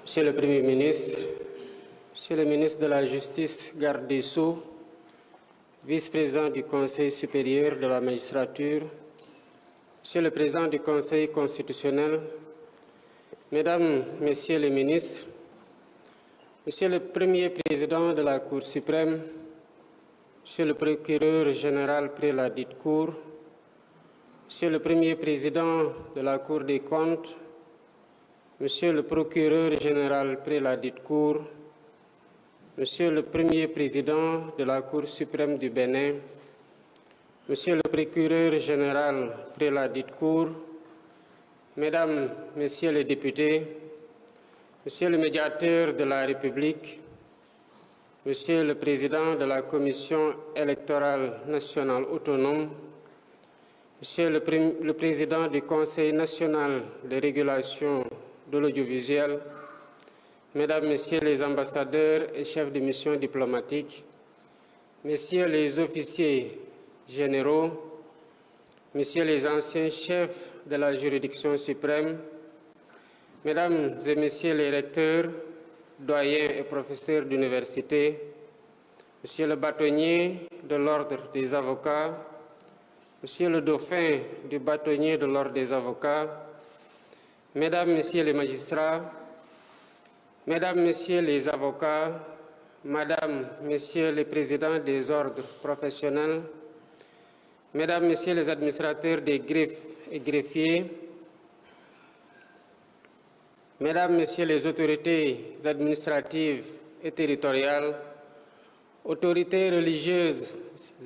Monsieur le Premier ministre, Monsieur le ministre de la Justice, garde des Sceaux, vice-président du Conseil supérieur de la magistrature, Monsieur le président du Conseil constitutionnel, Mesdames, Messieurs les ministres, Monsieur le Premier président de la Cour suprême, Monsieur le procureur général près la dite Cour, Monsieur le Premier président de la Cour des comptes, Monsieur le procureur général près la dite Cour, Monsieur le Premier président de la Cour suprême du Bénin, Monsieur le procureur général près la dite Cour, Mesdames, Messieurs les députés, Monsieur le médiateur de la République, Monsieur le président de la Commission électorale nationale autonome, Monsieur le président du Conseil national de régulation de l'audiovisuel, Mesdames, Messieurs les ambassadeurs et chefs de mission diplomatique, Messieurs les officiers généraux, Messieurs les anciens chefs de la juridiction suprême, Mesdames et Messieurs les recteurs, doyens et professeurs d'université, Monsieur le bâtonnier de l'Ordre des avocats, Monsieur le dauphin du bâtonnier de l'Ordre des avocats, Mesdames, Messieurs les magistrats, Mesdames, Messieurs les avocats, Madame, Messieurs les présidents des ordres professionnels, Mesdames, Messieurs les administrateurs des greffes et greffiers, Mesdames, Messieurs les autorités administratives et territoriales, autorités religieuses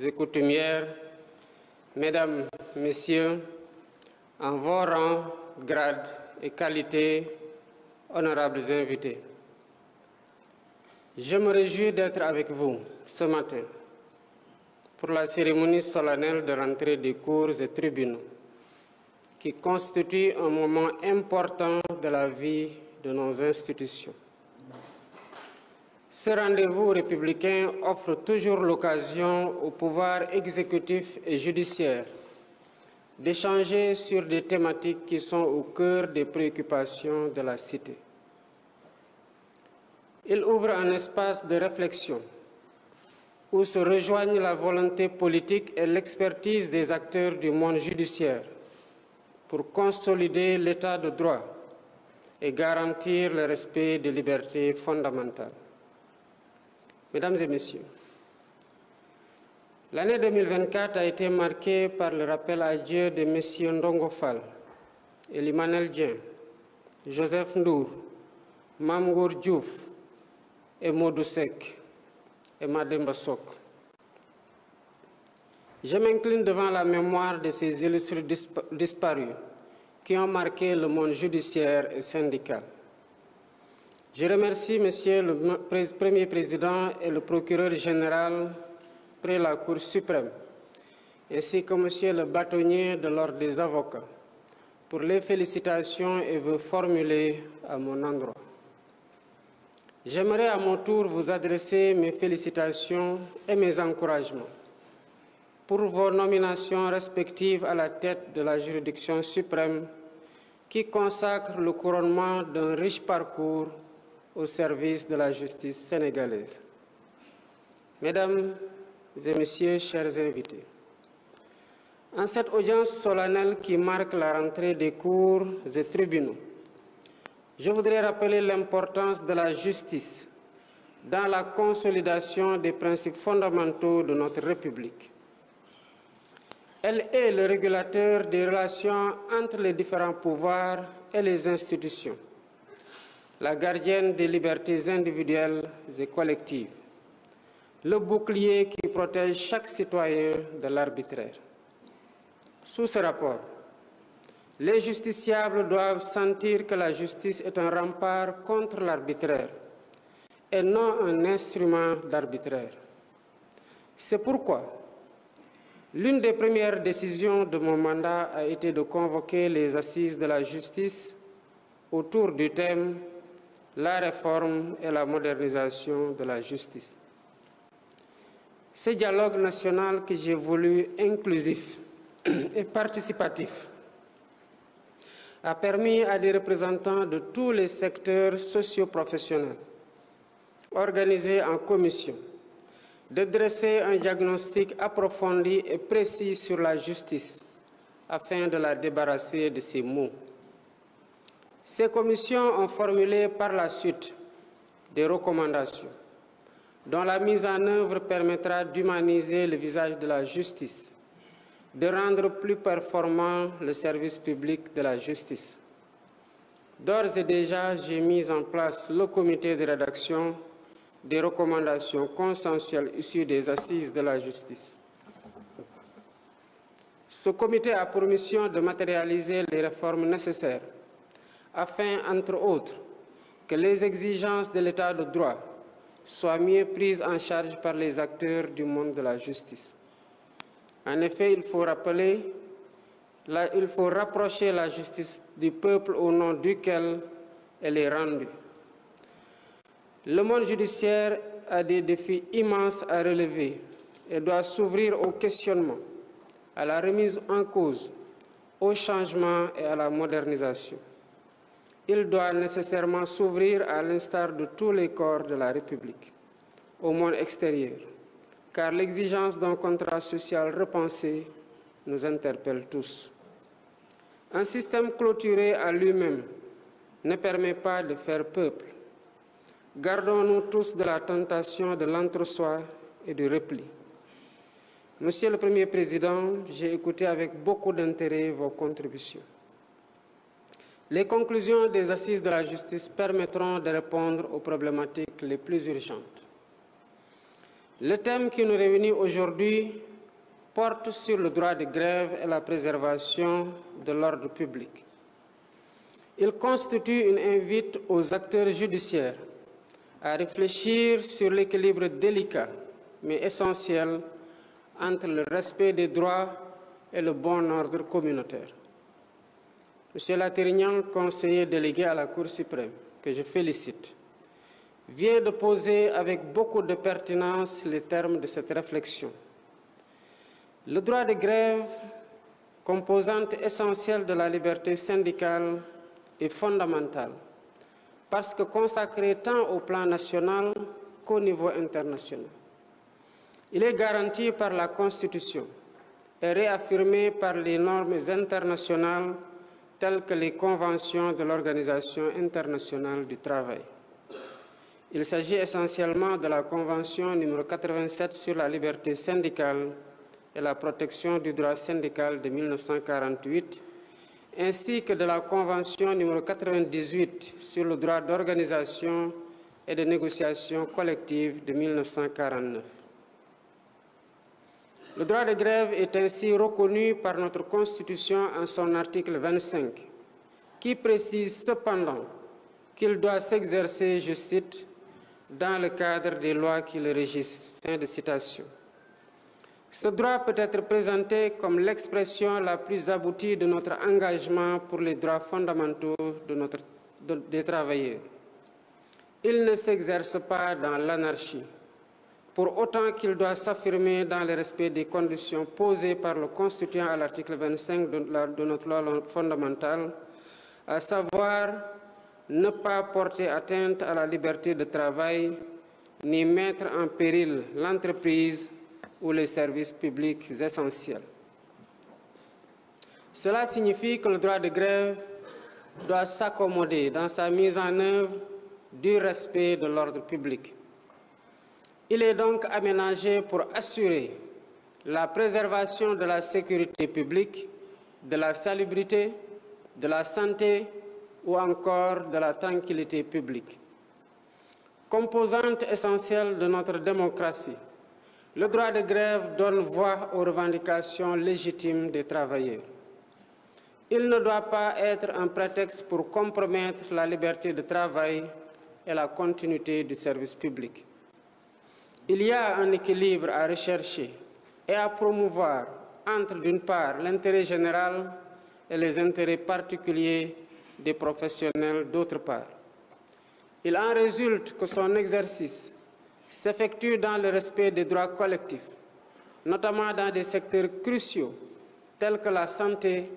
et coutumières, Mesdames, Messieurs, en vos rangs, grades et qualités, honorables invités. Je me réjouis d'être avec vous ce matin pour la cérémonie solennelle de rentrée des cours et tribunaux qui constitue un moment important de la vie de nos institutions. Ce rendez-vous républicain offre toujours l'occasion au pouvoir exécutif et judiciaire d'échanger sur des thématiques qui sont au cœur des préoccupations de la cité. Il ouvre un espace de réflexion où se rejoignent la volonté politique et l'expertise des acteurs du monde judiciaire pour consolider l'état de droit et garantir le respect des libertés fondamentales. Mesdames et Messieurs, l'année 2024 a été marquée par le rappel à Dieu de messieurs Ndongo Fall, Elimanel Dien, Joseph Ndour, Mamgour Diouf et Modou Sek et Mademba Sok. Je m'incline devant la mémoire de ces illustres disparus qui ont marqué le monde judiciaire et syndical. Je remercie Monsieur le Premier président et le procureur général près la Cour suprême, ainsi que Monsieur le bâtonnier de l'Ordre des avocats, pour les félicitations et vœux formulés à mon endroit. J'aimerais à mon tour vous adresser mes félicitations et mes encouragements pour vos nominations respectives à la tête de la juridiction suprême qui consacre le couronnement d'un riche parcours au service de la justice sénégalaise. Mesdames et Messieurs, chers invités, en cette audience solennelle qui marque la rentrée des cours et tribunaux, je voudrais rappeler l'importance de la justice dans la consolidation des principes fondamentaux de notre République. Elle est le régulateur des relations entre les différents pouvoirs et les institutions, la gardienne des libertés individuelles et collectives, le bouclier qui protège chaque citoyen de l'arbitraire. Sous ce rapport, les justiciables doivent sentir que la justice est un rempart contre l'arbitraire et non un instrument d'arbitraire. C'est pourquoi l'une des premières décisions de mon mandat a été de convoquer les assises de la justice autour du thème « La réforme et la modernisation de la justice ». Ce dialogue national que j'ai voulu inclusif et participatif a permis à des représentants de tous les secteurs socio-professionnels, organisés en commission, de dresser un diagnostic approfondi et précis sur la justice afin de la débarrasser de ses maux. Ces commissions ont formulé par la suite des recommandations dont la mise en œuvre permettra d'humaniser le visage de la justice, de rendre plus performant le service public de la justice. D'ores et déjà, j'ai mis en place le comité de rédaction des recommandations consensuelles issues des assises de la justice. Ce comité a pour mission de matérialiser les réformes nécessaires afin, entre autres, que les exigences de l'état de droit soient mieux prises en charge par les acteurs du monde de la justice. En effet, il faut rapprocher la justice du peuple au nom duquel elle est rendue. Le monde judiciaire a des défis immenses à relever et doit s'ouvrir au questionnement, à la remise en cause, au changement et à la modernisation. Il doit nécessairement s'ouvrir à l'instar de tous les corps de la République, au monde extérieur, car l'exigence d'un contrat social repensé nous interpelle tous. Un système clôturé à lui-même ne permet pas de faire peuple. Gardons-nous tous de la tentation de l'entre-soi et du repli. Monsieur le Premier Président, j'ai écouté avec beaucoup d'intérêt vos contributions. Les conclusions des assises de la justice permettront de répondre aux problématiques les plus urgentes. Le thème qui nous réunit aujourd'hui porte sur le droit de grève et la préservation de l'ordre public. Il constitue une invite aux acteurs judiciaires à réfléchir sur l'équilibre délicat mais essentiel entre le respect des droits et le bon ordre communautaire. Monsieur Latirignan, conseiller délégué à la Cour suprême, que je félicite, vient de poser avec beaucoup de pertinence les termes de cette réflexion. Le droit de grève, composante essentielle de la liberté syndicale, est fondamental parce que consacré tant au plan national qu'au niveau international. Il est garanti par la Constitution et réaffirmé par les normes internationales telles que les conventions de l'Organisation internationale du travail. Il s'agit essentiellement de la Convention numéro 87 sur la liberté syndicale et la protection du droit syndical de 1948, ainsi que de la Convention numéro 98 sur le droit d'organisation et de négociation collective de 1949. Le droit de grève est ainsi reconnu par notre Constitution en son article 25, qui précise cependant qu'il doit s'exercer, je cite, dans le cadre des lois qui le régissent. Fin de citation. Ce droit peut être présenté comme l'expression la plus aboutie de notre engagement pour les droits fondamentaux des travailleurs. Il ne s'exerce pas dans l'anarchie, pour autant qu'il doit s'affirmer dans le respect des conditions posées par le Constituant à l'article 25 de notre loi fondamentale, à savoir ne pas porter atteinte à la liberté de travail, ni mettre en péril l'entreprise ou les services publics essentiels. Cela signifie que le droit de grève doit s'accommoder dans sa mise en œuvre du respect de l'ordre public. Il est donc aménagé pour assurer la préservation de la sécurité publique, de la salubrité, de la santé ou encore de la tranquillité publique. Composante essentielle de notre démocratie, le droit de grève donne voix aux revendications légitimes des travailleurs. Il ne doit pas être un prétexte pour compromettre la liberté de travail et la continuité du service public. Il y a un équilibre à rechercher et à promouvoir entre, d'une part, l'intérêt général et les intérêts particuliers des professionnels, d'autre part. Il en résulte que son exercice s'effectue dans le respect des droits collectifs, notamment dans des secteurs cruciaux tels que la santé,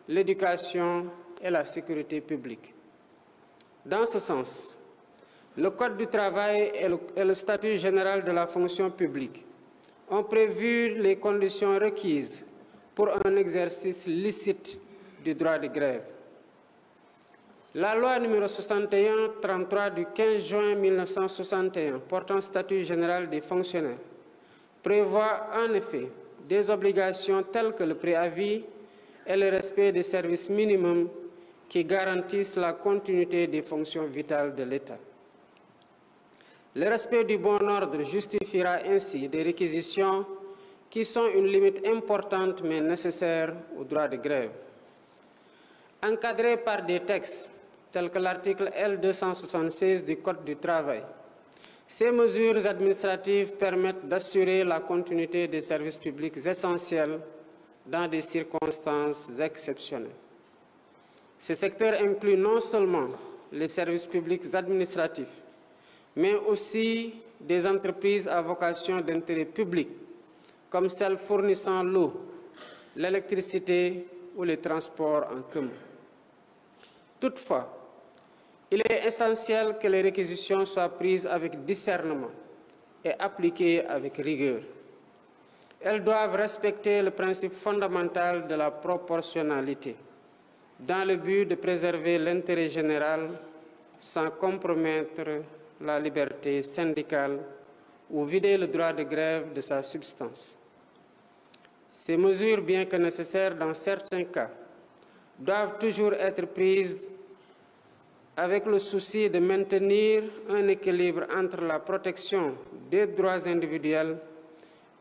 l'éducation et la sécurité publique. Dans ce sens, le Code du travail et le statut général de la fonction publique ont prévu les conditions requises pour un exercice licite du droit de grève. La loi numéro 61-33 du 15 juin 1961 portant statut général des fonctionnaires prévoit en effet des obligations telles que le préavis et le respect des services minimums qui garantissent la continuité des fonctions vitales de l'État. Le respect du bon ordre justifiera ainsi des réquisitions qui sont une limite importante mais nécessaire au droit de grève. Encadrés par des textes tels que l'article L276 du Code du travail, ces mesures administratives permettent d'assurer la continuité des services publics essentiels dans des circonstances exceptionnelles. Ces secteurs incluent non seulement les services publics administratifs, mais aussi des entreprises à vocation d'intérêt public, comme celles fournissant l'eau, l'électricité ou les transports en commun. Toutefois, il est essentiel que les réquisitions soient prises avec discernement et appliquées avec rigueur. Elles doivent respecter le principe fondamental de la proportionnalité, dans le but de préserver l'intérêt général sans compromettre la liberté syndicale ou vider le droit de grève de sa substance. Ces mesures, bien que nécessaires dans certains cas, doivent toujours être prises avec le souci de maintenir un équilibre entre la protection des droits individuels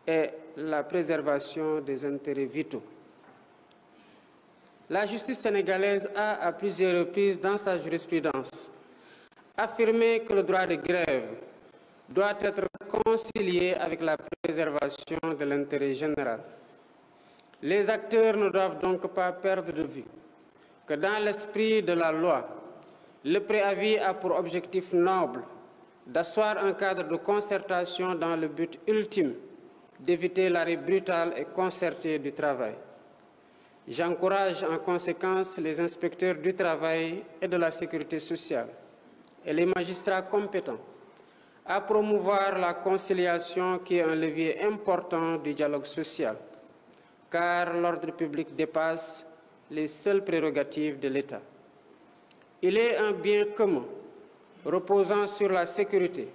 et la préservation des intérêts vitaux. La justice sénégalaise a, à plusieurs reprises dans sa jurisprudence, affirmé que le droit de grève doit être concilié avec la préservation de l'intérêt général. Les acteurs ne doivent donc pas perdre de vue que dans l'esprit de la loi, le préavis a pour objectif noble d'asseoir un cadre de concertation dans le but ultime d'éviter l'arrêt brutal et concerté du travail. J'encourage en conséquence les inspecteurs du travail et de la sécurité sociale et les magistrats compétents à promouvoir la conciliation qui est un levier important du dialogue social, car l'ordre public dépasse les seules prérogatives de l'État. Il est un bien commun reposant sur la sécurité,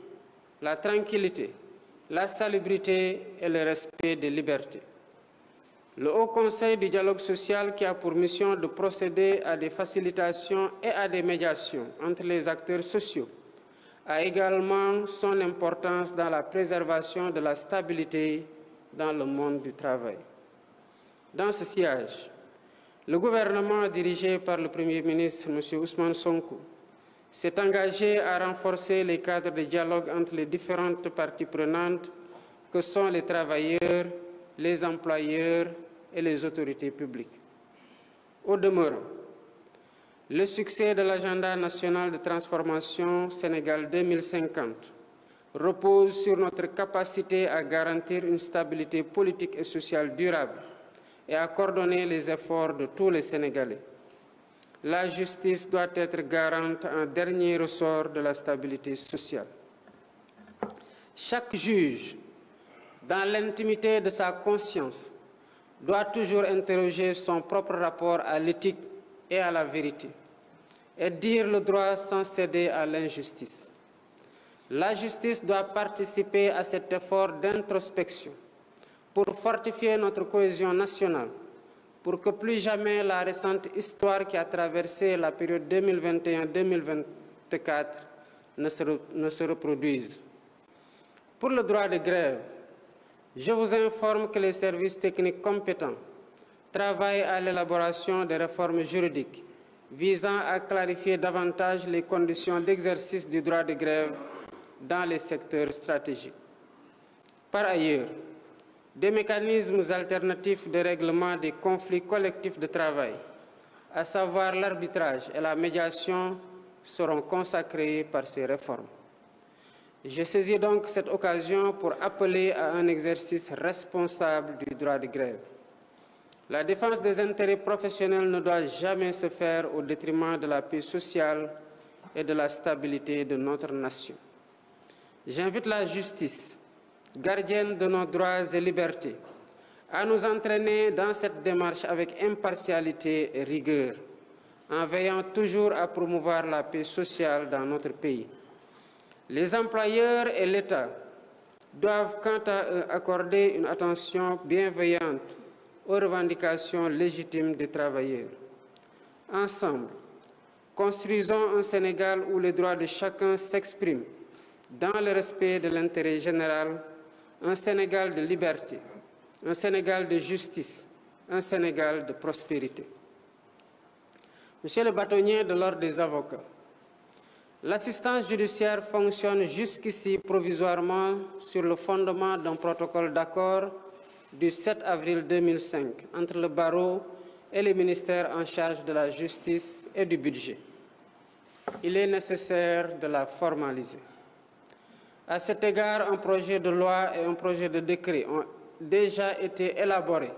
la tranquillité, la salubrité et le respect des libertés. Le Haut Conseil du dialogue social, qui a pour mission de procéder à des facilitations et à des médiations entre les acteurs sociaux, a également son importance dans la préservation de la stabilité dans le monde du travail. Dans ce sillage, le gouvernement dirigé par le Premier ministre, M. Ousmane Sonko, s'est engagé à renforcer les cadres de dialogue entre les différentes parties prenantes que sont les travailleurs, les employeurs et les autorités publiques. Au demeurant, le succès de l'agenda national de transformation Sénégal 2050 repose sur notre capacité à garantir une stabilité politique et sociale durable et à coordonner les efforts de tous les Sénégalais. La justice doit être garante en dernier ressort de la stabilité sociale. Chaque juge, dans l'intimité de sa conscience, doit toujours interroger son propre rapport à l'éthique et à la vérité, et dire le droit sans céder à l'injustice. La justice doit participer à cet effort d'introspection pour fortifier notre cohésion nationale, pour que plus jamais la récente histoire qui a traversé la période 2021-2024 ne se reproduise. Pour le droit de grève, je vous informe que les services techniques compétents travaillent à l'élaboration des réformes juridiques visant à clarifier davantage les conditions d'exercice du droit de grève dans les secteurs stratégiques. Par ailleurs, des mécanismes alternatifs de règlement des conflits collectifs de travail, à savoir l'arbitrage et la médiation, seront consacrés par ces réformes. Je saisis donc cette occasion pour appeler à un exercice responsable du droit de grève. La défense des intérêts professionnels ne doit jamais se faire au détriment de la paix sociale et de la stabilité de notre nation. J'invite la justice, gardienne de nos droits et libertés, à nous entraîner dans cette démarche avec impartialité et rigueur, en veillant toujours à promouvoir la paix sociale dans notre pays. Les employeurs et l'État doivent quant à eux accorder une attention bienveillante aux revendications légitimes des travailleurs. Ensemble, construisons un Sénégal où les droits de chacun s'expriment dans le respect de l'intérêt général, un Sénégal de liberté, un Sénégal de justice, un Sénégal de prospérité. Monsieur le bâtonnier de l'Ordre des avocats, l'assistance judiciaire fonctionne jusqu'ici provisoirement sur le fondement d'un protocole d'accord du 7 avril 2005 entre le barreau et les ministères en charge de la justice et du budget. Il est nécessaire de la formaliser. À cet égard, un projet de loi et un projet de décret ont déjà été élaborés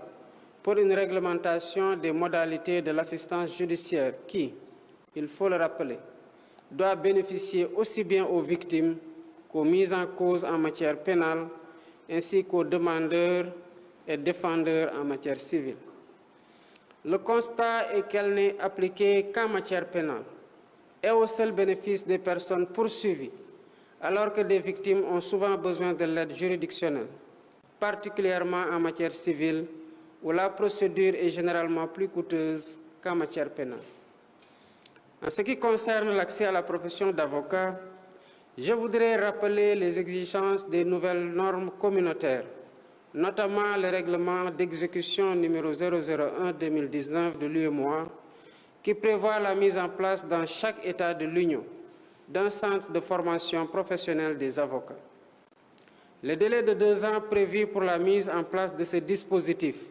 pour une réglementation des modalités de l'assistance judiciaire qui, il faut le rappeler, doit bénéficier aussi bien aux victimes qu'aux mises en cause en matière pénale, ainsi qu'aux demandeurs et défendeurs en matière civile. Le constat est qu'elle n'est appliquée qu'en matière pénale et au seul bénéfice des personnes poursuivies, alors que des victimes ont souvent besoin de l'aide juridictionnelle, particulièrement en matière civile, où la procédure est généralement plus coûteuse qu'en matière pénale. En ce qui concerne l'accès à la profession d'avocat, je voudrais rappeler les exigences des nouvelles normes communautaires, notamment le règlement d'exécution numéro 001-2019 de l'UEMOA, qui prévoit la mise en place dans chaque État de l'Union d'un centre de formation professionnelle des avocats. Le délai de 2 ans prévu pour la mise en place de ce dispositif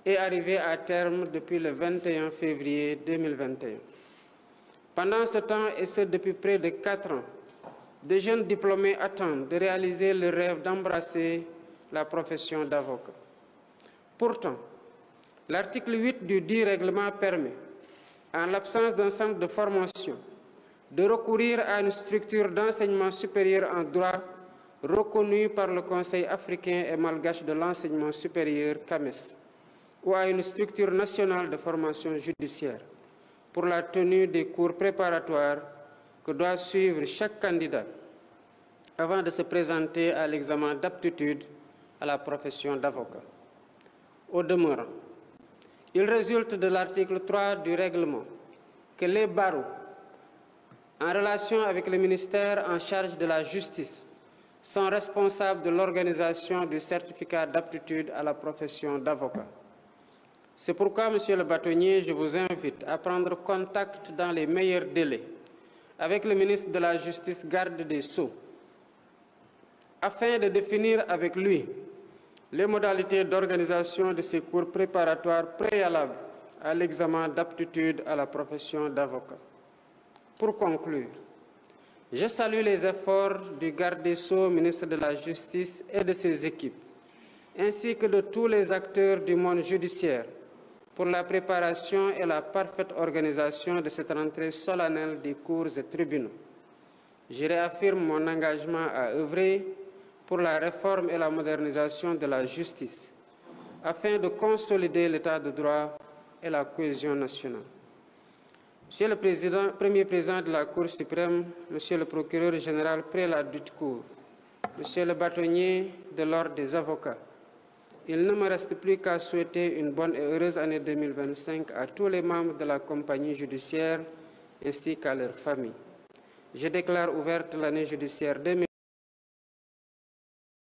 est arrivé à terme depuis le 21 février 2021. Pendant ce temps, et ce depuis près de 4 ans, de jeunes diplômés attendent de réaliser le rêve d'embrasser la profession d'avocat. Pourtant, l'article 8 du dit règlement permet, en l'absence d'un centre de formation, de recourir à une structure d'enseignement supérieur en droit reconnue par le Conseil africain et malgache de l'enseignement supérieur CAMES, ou à une structure nationale de formation judiciaire pour la tenue des cours préparatoires que doit suivre chaque candidat avant de se présenter à l'examen d'aptitude à la profession d'avocat. Au demeurant, il résulte de l'article 3 du règlement que les barreaux, en relation avec le ministère en charge de la justice, sont responsables de l'organisation du certificat d'aptitude à la profession d'avocat. C'est pourquoi, Monsieur le bâtonnier, je vous invite à prendre contact dans les meilleurs délais avec le ministre de la Justice, garde des Sceaux, afin de définir avec lui les modalités d'organisation de ces cours préparatoires préalables à l'examen d'aptitude à la profession d'avocat. Pour conclure, je salue les efforts du garde des Sceaux, ministre de la Justice et de ses équipes, ainsi que de tous les acteurs du monde judiciaire pour la préparation et la parfaite organisation de cette rentrée solennelle des cours et tribunaux. Je réaffirme mon engagement à œuvrer pour la réforme et la modernisation de la justice, afin de consolider l'état de droit et la cohésion nationale. Monsieur le Premier Président de la Cour suprême, Monsieur le Procureur général prélat du Cour, Monsieur le bâtonnier de l'Ordre des avocats, il ne me reste plus qu'à souhaiter une bonne et heureuse année 2025 à tous les membres de la compagnie judiciaire ainsi qu'à leurs familles. Je déclare ouverte l'année judiciaire 2025.